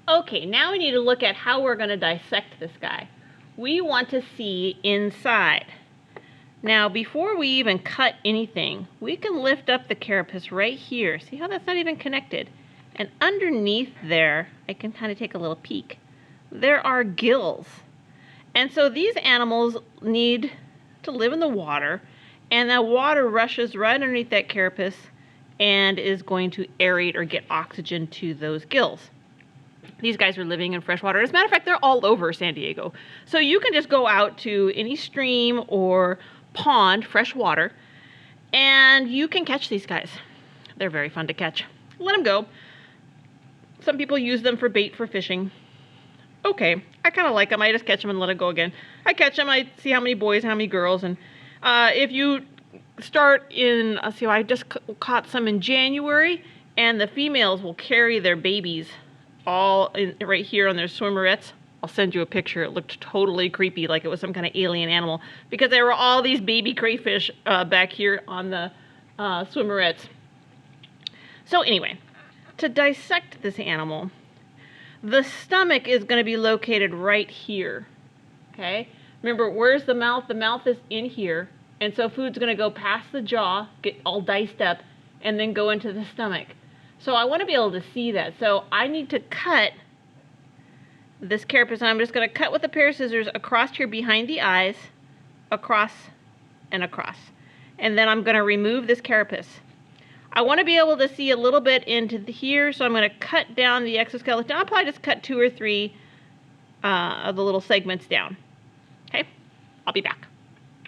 Okay, now we need to look at how we're going to dissect this guy. We want to see inside. Now, before we even cut anything, we can lift up the carapace right here. See how that's not even connected? And underneath there, I can kind of take a little peek. There are gills. And so these animals need to live in the water, and that water rushes right underneath that carapace and is going to aerate or get oxygen to those gills. These guys are living in freshwater. As a matter of fact, they're all over San Diego. So you can just go out to any stream or pond, fresh water, and you can catch these guys. They're very fun to catch. Let them go. Some people use them for bait for fishing. Okay, I kind of like them. I just catch them and let it go again. I catch them, I see how many boys, how many girls, and if you start in, see, I just caught some in January, and the females will carry their babies all right here on their swimmerettes. I'll send you a picture. It looked totally creepy, like it was some kind of alien animal, because there were all these baby crayfish back here on the swimmerettes. So anyway, to dissect this animal, the stomach is going to be located right here, okay? Remember, where's the mouth? The mouth is in here, and so food's going to go past the jaw, get all diced up, and then go into the stomach. So I want to be able to see that. So I need to cut this carapace. I'm just going to cut with a pair of scissors across here behind the eyes, across and across. And then I'm going to remove this carapace. I want to be able to see a little bit into here, so I'm going to cut down the exoskeleton. I'll probably just cut 2 or 3 of the little segments down. Okay, I'll be back.